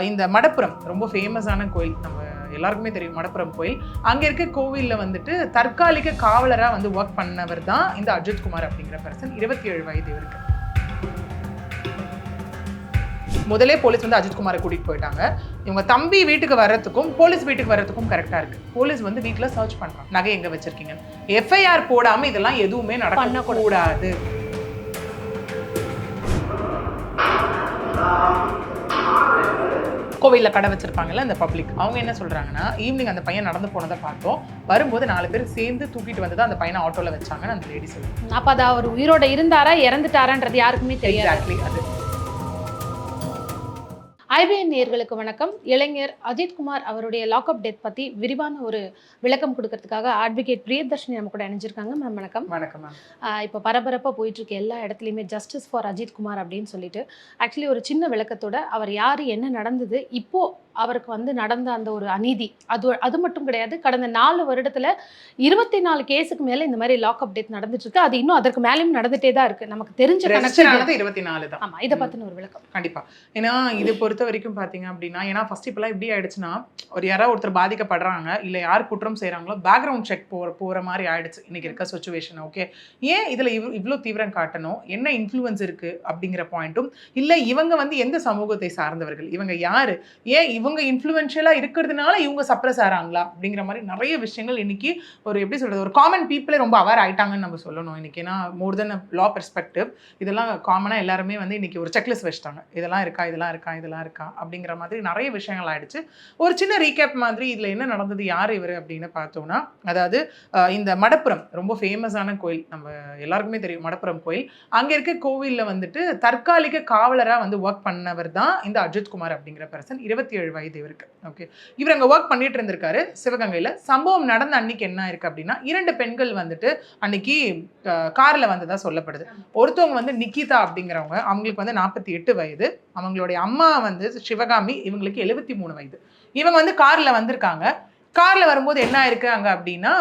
இந்த மடப்புரம் ரொம்ப ஃபேமஸான கோயில், நம்ம எல்லாருக்குமே தெரியும் மடப்புரம் கோயில். அங்கே இருக்க கோவிலில் வந்துட்டு தற்காலிக காவலராக வந்து ஒர்க் பண்ணவர் தான் இந்த அஜித்குமார் அப்படிங்கிற பர்சன். 27 வயது இவருக்கு. முதலே போலீஸ் வந்து அஜித்குமாரை கூட்டிகிட்டு போயிட்டாங்க. இவங்க தம்பி வீட்டுக்கு வர்றதுக்கும் போலீஸ் வீட்டுக்கு வர்றதுக்கும் கரெக்டாக இருக்குது. போலீஸ் வந்து வீட்டில் சர்ச் பண்ணுறாங்க, நகை எங்கே வச்சிருக்கீங்க. எஃப்ஐஆர் போடாமல் இதெல்லாம் எதுவுமே நடக்கக்கூடாது. கோவிலில் கடை வச்சிருப்பாங்கல்ல இந்த பப்ளிக், அவங்க என்ன சொல்றாங்கன்னா, ஈவினிங் அந்த பையன் நடந்து போனதை பார்த்தோம், வரும்போது 4 பேர் சேர்ந்து தூக்கிட்டு வந்து தான் அந்த பையனை ஆட்டோல வச்சாங்கன்னு அந்த லேடி சொல்லுவாங்க. அப்ப அது அவர் உயிரோட இருந்தாரா இறந்துட்டாரான்றது யாருக்குமே தெரியாது. எக்ஸாக்ட்லி அது. ஐபிஎன் நேயர்களுக்கு வணக்கம். இளைஞர் அஜித்குமார் அவருடைய லாக்அப் டெத் பத்தி விரிவான ஒரு விளக்கம் கொடுக்கறதுக்காக அட்வொகேட் பிரியதர்ஷினி நம்ம கூட இணைஞ்சிருக்காங்க. மேம் வணக்கம். வணக்கம் மேம். இப்போ பரபரப்பாக போயிட்டு இருக்கு எல்லா இடத்துலையுமே ஜஸ்டிஸ் ஃபார் அஜித்குமார் அப்படின்னு சொல்லிட்டு, ஆக்சுவலி ஒரு சின்ன விளக்கத்தோட அவர் யார், என்ன நடந்தது, இப்போ அவருக்கு வந்து நடந்த அந்த ஒரு அநீதி, அது மட்டும் கிடையாது. கடந்த 4 வருடத்துல 24 கேஸுக்கு மேல இந்த மாதிரி லாக்அப் டெத் நடந்துட்டு இருக்கு. அது இன்னும் அதற்கு மேலேயும் நடந்துட்டே தான் இருக்கு. நமக்கு தெரிஞ்ச கணக்கு 24 தான். ஆமா, இதை பத்தின ஒரு விளக்கம். கண்டிப்பா. ஏன்னா இது பொறுத்த வரைக்கும் பாத்தீங்க அப்படின்னா, ஏன்னா ஃபர்ஸ்ட் இப்பெல்லாம் எப்படி ஆயிடுச்சுன்னா, யாராவது ஒருத்தர் பாதிக்கப்படுறாங்க இல்ல யார் குற்றம் செய்யறாங்களோ பேக்ரவுண்ட் செக் போற மாதிரி ஆயிடுச்சு இன்னைக்கு இருக்க சிச்சுவேஷன். ஓகே, ஏன் இதுல இவ்வளவு தீவிரம் காட்டணும், என்ன இன்ஃப்ளூயன்ஸ் இருக்கு அப்படிங்கிற பாயிண்ட்டும் இல்ல, இவங்க வந்து எந்த சமூகத்தை சார்ந்தவர்கள், இவங்க யாரு, ஏன் இவங்க இன்ஃப்ளூயன்ஷியலா இருக்கிறதுனால இவங்க சப்ரஸ் ஆறாங்களா அப்படிங்கிற மாதிரி நிறைய விஷயங்கள் இன்னைக்கு ஒரு எப்படி சொல்றது, ஒரு காமன் பீப்புளே ரொம்ப அவேர் ஆயிட்டாங்கன்னு நம்ம சொல்லணும் இன்னைக்கு. ஏன்னா மோர் தென் லா பெர்ஸ்பெக்டிவ் இதெல்லாம் காமனா எல்லாருமே வந்து இன்னைக்கு ஒரு செக்லிஸ்ட் வச்சுட்டாங்க, இதெல்லாம் இருக்கா இதெல்லாம் இருக்கா இதெல்லாம் இருக்கா அப்படிங்கிற மாதிரி நிறைய விஷயங்கள் ஆயிடுச்சு. ஒரு சின்ன ரீகேப் மாதிரி இதுல என்ன நடந்தது, யார் இவர் அப்படின்னு பார்த்தோம்னா, அதாவது இந்த மடப்புரம் ரொம்ப ஃபேமஸான கோயில், நம்ம எல்லாருக்குமே தெரியும் மடப்புரம் கோயில். அங்க இருக்க கோவில்ல வந்துட்டு தற்காலிக காவலராக வந்து ஒர்க் பண்ணவர் தான் இந்த அஜித்குமார் அப்படிங்கிற பர்சன். 27 வயது இவருக்கு. ஓகே, இவர் அங்க ஒர்க் பண்ணிட்டு இருந்திருக்காரு சிவகங்கையில. சம்பவம் நடந்த அன்னைக்கு என்ன இருக்கு அப்படின்னா, 2 பெண்கள் வந்துட்டு அன்னைக்கு கார்ல வந்ததா சொல்லப்படுது. ஒருத்தவங்க வந்து நிக்கிதா அப்படிங்கிறவங்க, அவங்களுக்கு வந்து 48 வயது. அவங்களுடைய அம்மா வந்து சிவகாமி, இவங்களுக்கு 73 வயது. இவங்க வந்து கார்ல வந்திருக்காங்க. கார்ல வரும்போது என்ன ஆயிருக்கு அங்க அப்படின்னா,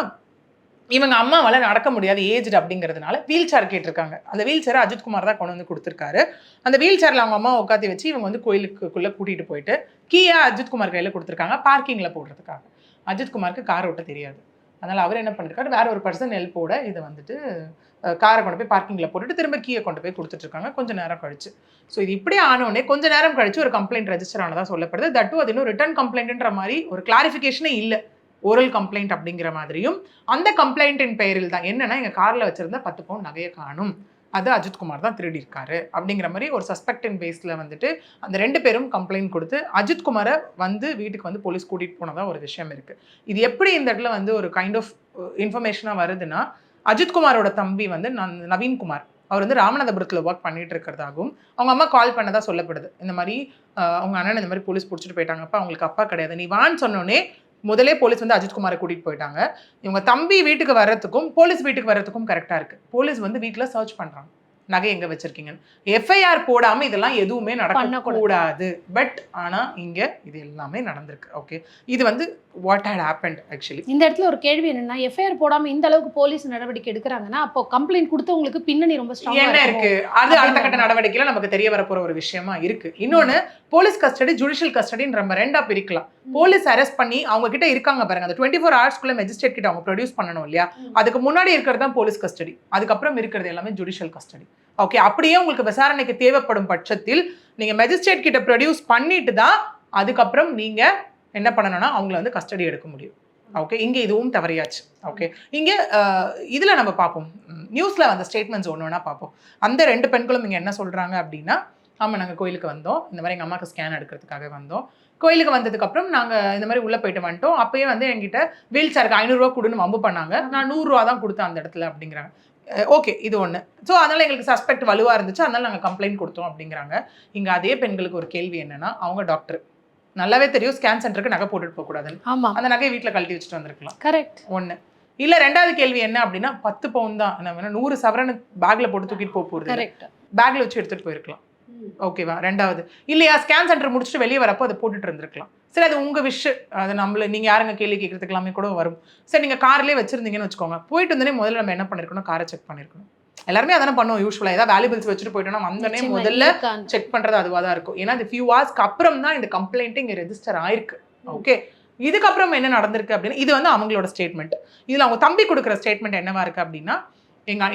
இவங்க அம்மாவால நடக்க முடியாது, ஏஜ்டு அப்படிங்கிறதுனால வீல் சேர் கேட்டிருக்காங்க. அந்த வீல் சேரை அஜித்குமார் தான் கொண்டு வந்து கொடுத்துருக்காரு. அந்த வீல் சேர்ல அவங்க அம்மா உட்காந்து வச்சு இவங்க வந்து கோயிலுக்குள்ள கூட்டிட்டு போயிட்டு கீயா அஜித்குமார் கையில கொடுத்துருக்காங்க பார்க்கிங்ல போடுறதுக்காக. அஜித்குமாருக்கு கார் ஓட்ட தெரியாது. அதனால அவர் என்ன பண்ணிருக்காரு, வேற ஒரு பர்சன் ஹெல்ப்போட இதை வந்துட்டு காரை கொண்டு போய் பார்க்கிங்ல போட்டுட்டு திரும்ப கீயை கொண்டு போய் கொடுத்துட்டு இருக்காங்க கொஞ்ச நேரம் கழிச்சு. ஸோ இது இப்படியே ஆனோடனே கொஞ்ச நேரம் கழிச்சு ஒரு கம்ப்ளைண்ட் ரெஜிஸ்டர் ஆனதா சொல்லப்படுது. தட்டு அது இன்னும் ரிட்டர்ன் கம்ப்ளைண்ட்ன்ற மாதிரி ஒரு கிளாரிஃபிகேஷனே இல்லை, ஓரல் கம்ப்ளைண்ட் அப்படிங்கிற மாதிரியும். அந்த கம்ப்ளைண்டின் பெயரில் தான் என்னன்னா, எங்க கார்ல வச்சிருந்த 10 பவுன் நகையை காணும், அது அஜித்குமார் தான் திருடி இருக்காரு அப்படிங்கிற மாதிரி ஒரு சஸ்பெக்டின் பேஸ்ல வந்துட்டு அந்த 2 பேரும் கம்ப்ளைண்ட் கொடுத்து அஜித்குமாரை வந்து வீட்டுக்கு வந்து போலீஸ் கூட்டிட்டு போனதா ஒரு விஷயம் இருக்கு. இது எப்படி இந்த இடத்துல வந்து ஒரு கைண்ட் ஆஃப் இன்ஃபர்மேஷனா வருதுன்னா, அஜித்குமாரோட தம்பி வந்து நவீன்குமார், அவர் வந்து ராமநாதபுரத்தில் ஒர்க் பண்ணிட்டு இருக்கிறதாகவும் அவங்க அம்மா கால் பண்ணதா சொல்லப்படுது. இந்த மாதிரி அவங்க அண்ணன் இந்த மாதிரி போலீஸ் பிடிச்சிட்டு போயிட்டாங்கப்பா, அவங்களுக்கு அப்பா கிடையாது, நீ வான்னு சொன்னோடனே முதலே போலீஸ் வந்து அஜித்குமாரை கூட்டிட்டு போயிட்டாங்க. இவங்க தம்பி வீட்டுக்கு வர்றதுக்கும் போலீஸ் வீட்டுக்கு வர்றதுக்கும் கரெக்டா இருக்கு. போலீஸ் வந்து வீட்டுல சர்ச் பண்றாங்க, நகை எங்க வச்சிருக்கீங்க. எஃப்ஐஆர் போடாம இதெல்லாம் எதுவுமே நடக்கக்கூடாது. பட் ஆனா இங்க இது எல்லாமே நடந்திருக்கு. ஓகே, இது வந்து வாட் ஹேட் ஹேப்பன்ட் ஆக்சுவலி. இந்த இடத்துல ஒரு கேள்வி என்னன்னா, எஃப்ஐஆர் போடாம இந்த அளவுக்கு போலீஸ் நடவடிக்கை எடுக்கிறாங்கன்னா, அப்போ கம்ப்ளைண்ட் கொடுத்தவங்களுக்கு பின்னணி ரொம்ப ஸ்ட்ராங்கா என்ன இருக்கு, அது அடுத்த கட்ட நடவடிக்கையில நமக்கு தெரிய வரப்போற ஒரு விஷயமா இருக்கு. இன்னொன்னு, போலீஸ் கஸ்டடி ஜுடிஷியல் கஸ்டடின்னு நம்ம ரெண்டா பிரிக்கலாம். போலீஸ் அரெஸ்ட் பண்ணி அவங்க கிட்ட இருக்காங்க பாருங்க, அந்த 24 ஹவர்ஸ்க்குள்ள மெஜிஸ்ட்ரேட் கிட்ட அவங்க ப்ரொடியூஸ் பண்ணணும் இல்லையா, அதுக்கு முன்னாடி இருக்கிறது தான் போலீஸ் கஸ்டடி, அதுக்கப்புறம் இருக்கிறது எல்லாமே ஜுடிஷியல் கஸ்டடி. ஓகே, அப்படியே உங்களுக்கு விசாரணைக்கு தேவைப்படும் பட்சத்தில் நீங்க மெஜிஸ்ட்ரேட் கிட்ட ப்ரொடியூஸ் பண்ணிட்டு தான் அதுக்கப்புறம் நீங்க என்ன பண்ணணும்னா அவங்கள வந்து கஸ்டடி எடுக்க முடியும். ஓகே, இங்க இதுவும் தவறியாச்சு. ஓகே, இங்க இதுல நம்ம பார்ப்போம், நியூஸ்ல வந்த ஸ்டேட்மெண்ட்ஸ் ஒன்று பார்ப்போம். அந்த 2 பெண்களும் இங்க என்ன சொல்றாங்க அப்படின்னா, ஆமாம் நாங்கள் கோயிலுக்கு வந்தோம், இந்த மாதிரி எங்கள் அம்மாவுக்கு ஸ்கேன் எடுக்கிறதுக்காக வந்தோம், கோயிலுக்கு வந்ததுக்கப்புறம் நாங்கள் இந்த மாதிரி உள்ளே போயிட்டு வந்துட்டோம், அப்பயே வந்து என்கிட்ட வீல் சேருக்கு 500 ரூபா கொடுன்னு வம்பு பண்ணாங்க, நான் 100 ரூபா தான் கொடுத்தேன் அந்த இடத்துல அப்படிங்கிறாங்க. ஓகே, இது ஒன்று. ஸோ அதனால் எங்களுக்கு சஸ்பெக்ட் வலுவாக இருந்துச்சு, அதனால நாங்கள் கம்ப்ளைண்ட் கொடுத்தோம் அப்படிங்கிறாங்க. இங்கே அதே பெண்களுக்கு ஒரு கேள்வி என்னன்னா, அவங்க டாக்டர், நல்லாவே தெரியும் ஸ்கேன் சென்டருக்கு நகை போட்டுட்டு போகக்கூடாதுன்னு. ஆமாம், அந்த நகையை வீட்டில் கழட்டி வச்சுட்டு வந்திருக்கலாம். கரெக்ட். ஒன்று இல்லை. 2வது கேள்வி என்ன அப்படின்னா, 10 பவுன் தான், என்ன 100 சவரன் பேக்ல போட்டு தூக்கிட்டு போகிறது, பேக்ல வச்சு எடுத்துகிட்டு போயிருக்கலாம். ஓகேவா. 2வது இல்லையா, ஸ்கேன் சென்டர் முடிச்சுட்டு வெளியே வரப்போ அதை போட்டுட்டு இருந்திருக்கலாம். சரி, அது உங்க விஷயம், அது நம்மள நீங்க யாருங்க கேள்வி கேட்கறதுக்கு எல்லாமே கூட வரும். சரி, நீங்க கார்லயே வச்சிருந்தீங்கன்னு வச்சுக்கோங்க, போயிட்டு வந்தோடனே முதல்ல நம்ம என்ன பண்ணிருக்கணும், காரை செக் பண்ணிருக்கணும். எல்லாருமே அதானே பண்ணுவோம் யூஸ்வலா. ஏதாவது வேல்யூபிள்ஸ் வச்சுட்டு போயிட்டோம்னா வந்தோடனே நிச்சயமா முதல்ல இருக்கான்னு. செக் பண்றது அதுவா தான் இருக்கும். ஏன்னா இந்த ஃபியூ ஹவர்ஸ்க்கு அப்புறம் தான் இந்த கம்ப்ளைண்ட் இங்க ரெஜிஸ்டர் ஆயிருக்கு. ஓகே, இதுக்கப்புறம் என்ன நடந்திருக்கு அப்படின்னு இது வந்து அவங்களோட ஸ்டேட்மெண்ட். இதுல அவங்க தம்பி கொடுக்குற ஸ்டேட்மெண்ட் என்னவா இருக்கு அப்படின்னா,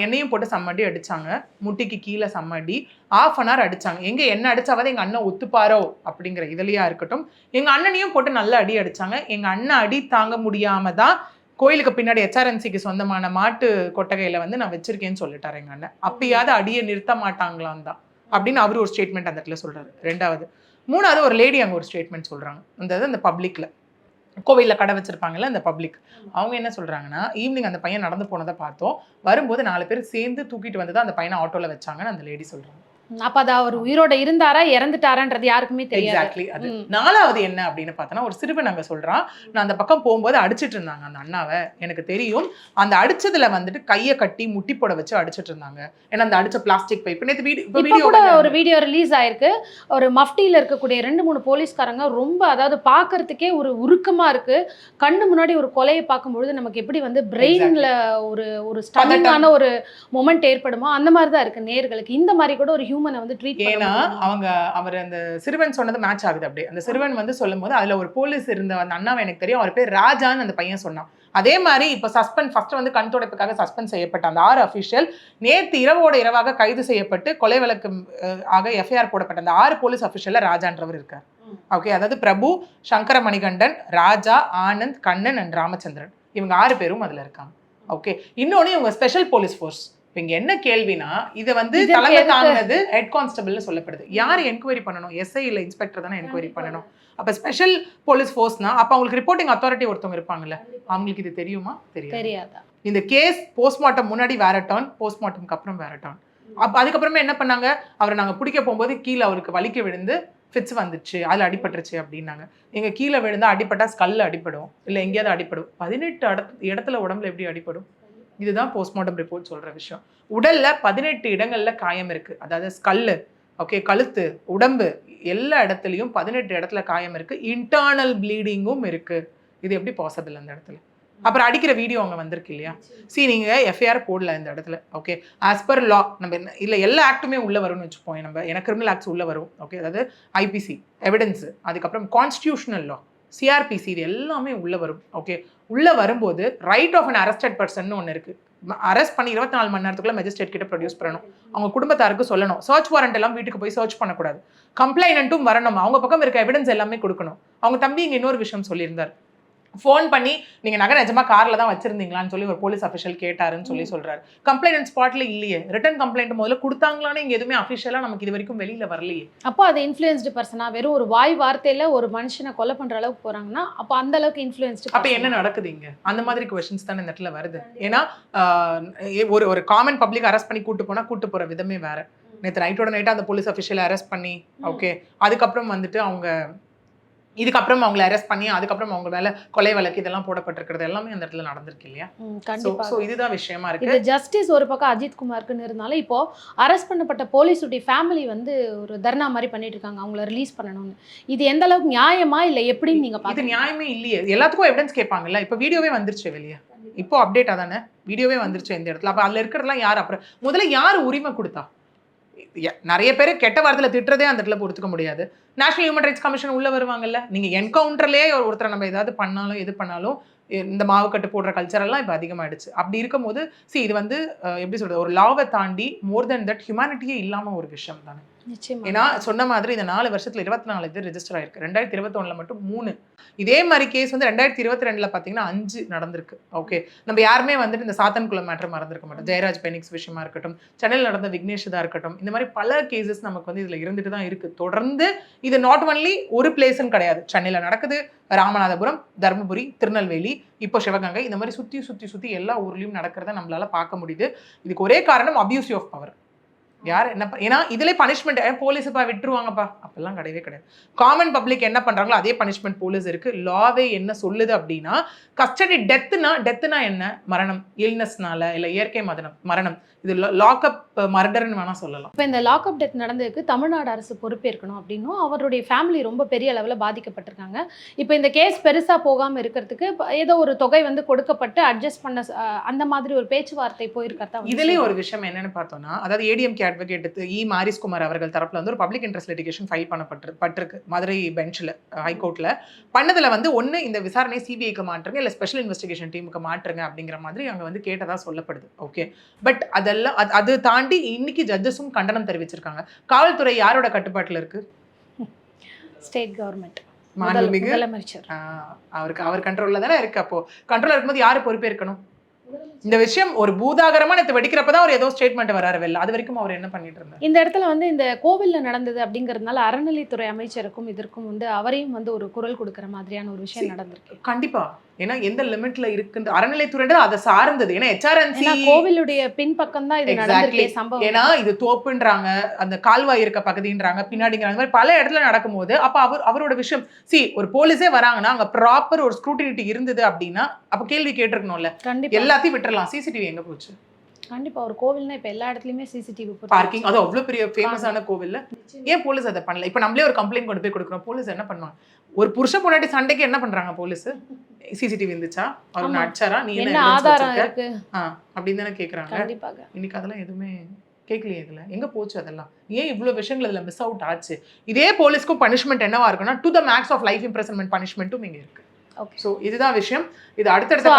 என்னையும் போட்டு செம்மடி அடிச்சாங்க, முட்டிக்கு கீழே செம்மடி, 1/2 hour அடிச்சாங்க. என்ன அடிச்சாவது எங்க அண்ணன் ஒத்துப்பாரோ அப்படிங்கிற இதுலயா இருக்கட்டும், எங்க அண்ணனையும் போட்டு நல்ல அடி அடிச்சாங்க. எங்க அண்ணன் அடி தாங்க முடியாம தான் கோயிலுக்கு பின்னாடி HRNCக்கு சொந்தமான மாட்டு கொட்டகையில வந்து நான் வச்சிருக்கேன்னு சொல்லிட்டாரு எங்க அண்ணன். அப்பயாவது அடியை நிறுத்த மாட்டாங்களாம் தான் அப்படின்னு அவரு ஒரு ஸ்டேட்மெண்ட் அந்த இடத்துல சொல்றாரு. 2வது. 3வது ஒரு லேடி அங்க ஒரு ஸ்டேட்மெண்ட் சொல்றாங்க. அந்த பப்ளிக்ல கோவில்ல கடை வச்சிருப்பாங்கல்ல அந்த பப்ளிக், அவங்க என்ன சொல்றாங்கன்னா, ஈவினிங் அந்த பையன் நடந்து போனதை பார்த்தோம், வரும்போது 4 பேர் சேர்ந்து தூக்கிட்டு வந்து தான் அந்த பையனை ஆட்டோல வச்சாங்கன்னு அந்த லேடி சொல்றாங்க. அப்ப அது அவர் உயிரோட இருந்தாரா இறந்துட்டாரான்றது யாருக்குமே தெரியாது. எக்ஸாக்ட்லி அது. 4வது என்ன அப்படின்னு பார்த்தோன்னா, ஒரு சிறுவன் அங்க சொல்றான், நான் அந்த பக்கம் போகும்போது அடிச்சிட்டு இருந்தாங்க அந்த அண்ணாவை, எனக்கு தெரியும். அந்த அடிச்சதுல வந்துட்டு கையை கட்டி முட்டி போட வச்சு அடிச்சிட்டு இருந்தாங்க. ஏன்னா அந்த அடிச்ச பிளாஸ்டிக் பைப் நேத்து வீடியோ கூட ஒரு வீடியோ ரிலீஸ் ஆயிருக்கு. ஒரு மஃப்டியில இருக்கக்கூடிய 2-3 போலீஸ்காரங்க ரொம்ப, அதாவது பாக்குறதுக்கே ஒரு உருக்கமா இருக்கு. கண்ணு முன்னாடி ஒரு கொலையை பார்க்கும்பொழுது நமக்கு எப்படி வந்து பிரெயின்ல ஒரு ஸ்டன்னிங்கான ஒரு மொமெண்ட் ஏற்படுமோ அந்த மாதிரி தான் இருக்கு நேயர்களுக்கு. இந்த மாதிரி கூட ஒரு ஹியூமனை வந்து ட்ரீட் ஏன்னா அவர் அந்த சிறுவன் சொன்னது மேட்ச் ஆகுது. அப்படியே அந்த சிறுவன் வந்து சொல்லும் போது அதுல ஒரு போலீஸ் இருந்த அந்த அண்ணாவை எனக்கு தெரியும், அவர் பேர் ராஜான்னு அந்த பையன் சொன்னான். அதே மாதிரி இப்ப ஃபர்ஸ்ட் வந்து கண் துடைப்புக்காக சஸ்பெண்ட் செய்யப்பட்ட அந்த 6 அபிஷியல் நேத்து இரவாக கைது செய்யப்பட்டு கொலை வழக்கு ஆக எஃப்ஐஆர் போடப்பட்ட அந்த 6 போலீஸ் அபிஷியல்ல ராஜான்றவர் இருக்கார். ஓகே, அதாவது பிரபு, சங்கர மணிகண்டன், ராஜா, ஆனந்த், கண்ணன் அண்ட் ராமச்சந்திரன், இவங்க 6 பேரும் அதுல இருக்காங்க. ஓகே, இன்னொன்னு இவங்க ஸ்பெஷல் போலீஸ் ஃபோர்ஸ். இங்க என்ன கேள்வினா, இதை வந்து தலைமை தாங்கினது ஹெட் கான்ஸ்டபிள்னு சொல்லப்படுது. யார் என்கொயரி பண்ணணும்? எஸ்ஐ இல்ல இன்ஸ்பெக்டர் தானே என்கொயரி பண்ணணும். அப்ப ஸ்பெஷல் போலீஸ் ஃபோர்ஸ்னா அப்ப அவங்களுக்கு ரிப்போர்ட்டிங் அத்தாரிட்டி ஒருத்தவங்க இருப்பாங்கல்ல, அவங்களுக்கு இது தெரியுமா? தெரியாதா? இந்த கேஸ் போஸ்ட்மார்ட்டம் முன்னாடி வேற டர்ன், போஸ்ட்மார்ட்டம்க்கு அப்புறம் வேற டர்ன். அப்ப அதுக்கப்புறமே என்ன பண்ணாங்க, அவரை நாங்க பிடிக்க போகும்போது கீழே அவருக்கு வலிக்க விழுந்து ஃபிட்ஸ் வந்துச்சு, அதுல அடிபட்டுருச்சு அப்படின்னாங்க. எங்க கீழே விழுந்தா அடிப்பட்டா ஸ்கல்ல அடிப்படும், இல்ல எங்கேயாவது அடிப்படும். 18 இடத்துல உடம்புல எப்படி அடிப்படும்? இதுதான் போஸ்ட்மார்ட்டம் ரிப்போர்ட் சொல்ற விஷயம். உடல்ல 18 இடங்கள்ல காயம் இருக்கு. அதாவது ஸ்கல்லு, ஓகே, கழுத்து, உடம்பு எல்லா இடத்துலயும் 18 இடத்துல காயம் இருக்கு. இன்டர்னல் ப்ளீடிங்கும் இருக்கு. இது எப்படி பாசிபிள் அந்த இடத்துல? அப்புறம் அடிக்கிற வீடியோ அங்க வந்திருக்கு இல்லையா? நீங்க எஃப்ஐஆர் போடல இந்த இடத்துல. ஓகே, ஆஸ் பர் லா நம்ம இல்ல எல்லா ஆக்டுமே உள்ள வரும்னு வச்சுப்போம். நம்ம எனக்கு கிரிமினல் ஆக்ட்ஸ் உள்ள வரும். ஓகே, அதாவது ஐபிசி, எவிடன்ஸ், அதுக்கப்புறம் கான்ஸ்டிடியூஷனல் லா, சிஆர்பிசி, இது எல்லாமே உள்ள வரும். ஓகே, உள்ள வரும்போது right of an arrested person ஒன்று இருக்கு. அரெஸ்ட் பண்ணி 24 மணி நேரத்துக்குள்ள மேஜிஸ்ட்ரேட் கிட்ட ப்ரொடியூஸ் பண்ணணும். அவங்க குடும்பத்தாருக்கு சொல்லணும். சர்ச் வாரண்ட் எல்லாம் வீட்டுக்கு போய் சர்ச் பண்ணக்கூடாது. கம்ப்ளைனட்டும் வரணும். அவங்க பக்கம் இருக்க எவிடன்ஸ் எல்லாமே கொடுக்கணும். அவங்க தம்பி இங்க இன்னொரு விஷயம் சொல்லியிருந்தார். ஃபோன் பண்ணி நீங்க நகை நிஜமா கார்ல தான் வச்சிருந்தீங்களான்னு சொல்லி ஒரு போலீஸ் அஃபிஷியல் கேட்டாருன்னு சொல்லி சொல்றாரு. கம்ப்ளைண்ட் ஸ்பாட்ல இல்லையே, ரிட்டன் கம்ப்ளைண்ட் முதல்ல கொடுத்தாங்களான்னு இங்க எதுவுமே அஃபிஷியலா நமக்கு இது வரைக்கும் வெளியில வரலையே. அப்போ அது இன்ஃப்ளூயன்ஸ்டு பர்சனா, வெறும் ஒரு வாய் வார்த்தையில ஒரு மனுஷனை கொலை பண்ற அளவுக்கு போறாங்கன்னா அப்போ அந்த அளவுக்கு இன்ஃப்ளூயன்ஸ்டு. அப்ப என்ன நடக்குது இங்க? அந்த மாதிரி क्वेश्चंस தான் இந்த இடத்துல வருது. ஏன்னா ஒரு காமன் பப்ளிக் அரெஸ்ட் பண்ணி கூட்டு போற விதமே வேற. நேற்று நைட்டோட அந்த போலீஸ் அஃபிஷியலை அரெஸ்ட் பண்ணி, ஓகே, அதுக்கப்புறம் வந்துட்டு இதுக்கப்புறம் அவங்களை அரெஸ்ட் பண்ணி அதுக்கப்புறம் அவங்க மேல கொலை வழக்கு இதெல்லாம் போடப்பட்டிருக்கிறது எல்லாமே அந்த இடத்துல நடந்திருக்கு இல்லையா? சோ இதுதான் விஷயமா இருக்கு. இது ஜஸ்டிஸ் ஒரு பக்கம் அஜித் குமார்க்குன்னு இருந்தாலும் இப்போ அரெஸ்ட் பண்ணப்பட்ட போலீஸுடைய ஃபேமிலி வந்து ஒரு தர்ணா மாதிரி பண்ணிட்டு இருக்காங்க, அவங்கள ரிலீஸ் பண்ணணும்னு. இது எந்த அளவுக்கு நியாயமா இல்ல எப்படின்னு நீங்க பாருங்க. இது நியாயமே இல்லையே. எல்லாத்துக்கும் எவிடன்ஸ் கேட்பாங்கல்ல. இப்போ வீடியோவே வந்துருச்சு வெளியே, இப்போ அப்டேட் அதானே, வீடியோவே வந்துருச்சு இந்த இடத்துல. அப்ப அதுல இருக்கிறதெல்லாம் யார்? அப்புறம் முதல்ல யார் உரிமை கொடுத்தா? நிறைய பேர் கெட்ட வார்த்தையில திட்டுறதே அந்த இடத்துல பொறுத்துக்க முடியாது. நேஷனல் ஹியூமன் ரைட்ஸ் கமிஷன் உள்ள வருவாங்கல்ல. நீங்க என்கவுண்டர்லயே ஒருத்தரை நம்ம ஏதாவது பண்ணாலும் எது பண்ணாலும் இந்த மாவு கட்டு போடுற கல்ச்சர் எல்லாம் இப்போ அதிகமாயிடுச்சு. அப்படி இருக்கும்போது இது வந்து எப்படி சொல்றது, ஒரு லாவை தாண்டி மோர் தென் தட் ஹியூமனிட்டியே இல்லாம ஒரு விஷயம் தானே. ஏன்னா சொன்ன மாதிரி இந்த 4 வருஷத்துல 24 இது ரெஜிஸ்டர் ஆயிருக்கு. 2021 மட்டும் 3. இதே மாதிரி கேஸ் வந்து 2022 பாத்தீங்கன்னா 5 நடந்திருக்கு. ஓகே, நம்ம யாருமே வந்துட்டு இந்த சாத்தன்குளம் மேட்டர் மறந்துருக்க மாட்டோம். ஜெயராஜ் பெனிக்ஸ் விஷயமா இருக்கட்டும், சென்னையில் நடந்த விக்னேஷ் தான் இருக்கட்டும், இந்த மாதிரி பல கேசஸ் நமக்கு வந்து இதுல இருந்துட்டு தான் இருக்கு தொடர்ந்து. இது நாட் ஒன்லி ஒரு பிளேஸ்ன்னு கிடையாது. சென்னையில நடக்குது, ராமநாதபுரம், தர்மபுரி, திருநெல்வேலி, இப்போ சிவகங்கை, இந்த மாதிரி சுத்தி எல்லா ஊர்லயும் நடக்கிறத நம்மளால பார்க்க முடியுது. இதுக்கு ஒரே காரணம் அபியூசிவ் ஆஃப் பவர். யார் என்ன, ஏன்னா இதுல பனிஷ்மெண்ட் போலீஸப்பா விட்டுருவாங்கப்பா அப்பெல்லாம் கிடையவே கிடையாது. காமன் பப்ளிக் என்ன பண்றாங்களோ அதே பனிஷ்மெண்ட் போலீஸ் இருக்கு. லாவே என்ன சொல்லுது அப்படின்னா, கஸ்டடி டெத்துனா என்ன? மரணம், இல்னஸ்னால இல்ல இயற்கை மரணம். இது லாக்அப் மர்டர்னு வேணா சொல்லலாம். இப்போ இந்த லாக்அப் டெத் நடந்ததுக்கு தமிழ்நாடு அரசு பொறுப்பேற்கணும் அப்படின்னும் அவருடைய ஃபேமிலி ரொம்ப பெரிய அளவில் பாதிக்கப்பட்டிருக்காங்க. இப்போ இந்த கேஸ் பெருசாக போகாமல் இருக்கிறதுக்கு ஏதோ ஒரு தொகை வந்து கொடுக்கப்பட்டு அட்ஜஸ்ட் பண்ண அந்த மாதிரி ஒரு பேச்சுவார்த்தை போயிருக்கிறதா. இதுலயும் ஒரு விஷயம் என்னன்னு பார்த்தோம்னா, அதாவது ஏடிஎம்கே அட்வொகேட் மாரிஸ்குமார் அவர்கள் தரப்புல வந்து ஒரு பப்ளிக் இன்ட்ரெஸ்ட் லிட்டிகேஷன் ஃபைல் பண்ணப்பட்டிருக்கு மதுரை பெஞ்சில் ஹைகோர்ட்ல. பண்ணதுல வந்து ஒன்று இந்த விசாரணை சிபிஐக்கு மாற்றுங்க இல்லை ஸ்பெஷல் இன்வெஸ்டிகேஷன் டீமுக்கு மாற்றுங்க அப்படிங்கிற மாதிரி அங்கே வந்து கேட்டதா சொல்லப்படுது. ஓகே, பட் அதெல்லாம் அது தாண்டி இன்னைக்கு ஜட்ஜஸும் கண்டனம் தெரிவிச்சிருக்காங்க. காவல்துறை யாரோட கட்டுப்பாட்டில் இருக்கு? ஸ்டேட் கவர்மெண்ட், மாண்புமிகு முதலமைச்சர். அவர் கண்ட்ரோல்ல தானே இருக்கு. அப்போ கண்ட்ரோல் இருக்கும்போது யாரு பொறுப்பேற்கணும்? இந்த விஷயம் ஒரு பூதாகரமா நேற்று வெடிக்கிறப்பதான் அவர் ஏதோ ஸ்டேட்மெண்ட் வராரு வெளில. அது வரைக்கும் அவர் என்ன பண்ணிட்டு இருந்தார்? இந்த இடத்துல வந்து இந்த கோவில்ல நடந்தது அப்படிங்கறதுனால அறநிலைத்துறை அமைச்சருக்கும் இதற்கும் வந்து அவரையும் வந்து ஒரு குரல் கொடுக்கிற மாதிரியான ஒரு விஷயம் நடந்திருக்கு. கண்டிப்பா. ஏன்னா எந்த லிமிட்ல இருக்குன்ற அறநிலைத்துறை அதை சார்ந்தது. ஏன்னா HRNC கோவிலுடைய பின்பக்கம் தான் இது நடந்திருக்கு சம்பவம். ஏன்னா இது தோப்புன்றாங்க, அந்த கால்வாய் இருக்க பகுதின்றாங்க, பின்னாடிங்கிறாங்க, மாதிரி பல இடத்துல நடக்கும்போது அப்ப அவரோட விஷயம் ஒரு போலீஸே வராங்கன்னா அங்க ப்ராப்பர் ஒரு ஸ்க்ரூட்டினிட்டி இருந்தது அப்படின்னா அப்ப கேள்வி கேட்டிருக்கணும்ல. எல்லாத்தையும் விட்டுறலாம். சிசிடிவி எங்க போச்சு? கண்டிப்பா ஒரு கோவில்னா இப்ப எல்லா இடத்துலயுமே சிசிடிவி பார்க்கிங், அது அவ்வளவு பெரிய ஃபேமஸான கோவில்ல ஏன் போலீஸ் அதை பண்ணல? இப்ப நம்மளே ஒரு கம்ப்ளைண்ட் கொண்டு போய் கொடுக்குறோம், போலீஸ் என்ன பண்ணுவாங்க? ஒரு புருஷ பொண்டாட்டி சண்டைக்கு என்ன பண்றாங்க போலீஸ்? சிசிடிவி இருந்துச்சா, அவர் அடிச்சாரா, நீ என்ன ஆதாரம் இருக்கு அப்படின்னு தானே கேக்குறாங்க. இன்னைக்கு அதெல்லாம் எதுவுமே கேட்கலையே. இதுல எங்க போச்சு அதெல்லாம்? ஏன் இவ்வளவு விஷயங்கள் இதுல மிஸ் அவுட் ஆச்சு? இதே போலீஸ்க்கும் பனிஷ்மெண்ட் என்னவா இருக்குன்னா to the max of life imprisonment பனிஷ்மெண்ட்டும் இங்க இருக்கு. சோ இதுதான் விஷயம். இது அடுத்தடுத்த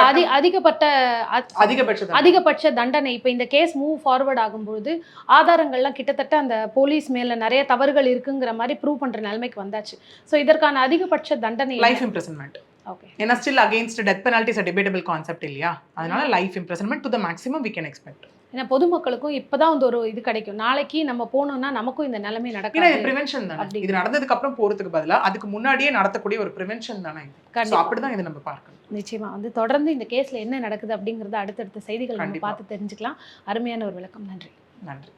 அதிகபட்ச தண்டனை. இப்ப இந்த கேஸ் மூவ் ஃபார்வர்ட் ஆகும்போது ஆதாரங்கள்லாம் கிட்டத்தட்ட அந்த போலீஸ் மேல நிறைய தவறுகள் இருக்குங்கிற மாதிரி ப்ரூவ் பண்ற நிலைமைக்கு வந்தாச்சு. சோ இதற்கான அதிகபட்ச தண்டனை லைஃப் இம்ப்ரெசன்மெண்ட். ஓகே, ஏன்னா still against death penalty is a debatable concept இல்லையா? அதனால life imprisonment to the maximum we can expect. ஏன்னா பொதுமக்களுக்கும் இப்பதான் வந்து ஒரு இது கிடைக்கும், நாளைக்கு நம்ம போனோம்னா நமக்கும் இந்த நிலைமை நடக்காது. இது பிரிவென்ஷன் தானே. இது நடந்ததுக்கு அப்புறம் போறதுக்கு பதிலா அதுக்கு முன்னாடியே நடத்தக்கூடிய ஒரு பிரிவென்ஷன் தானே. சோ அப்படிதான் இதை நம்ம பார்க்கணும். நிச்சயமா வந்து தொடர்ந்து இந்த கேஸ்ல என்ன நடக்குது அப்படிங்கறத அடுத்தடுத்த செய்திகள் நம்ம பார்த்து தெரிஞ்சுக்கலாம். அருமையான ஒரு விளக்கம். நன்றி. நன்றி.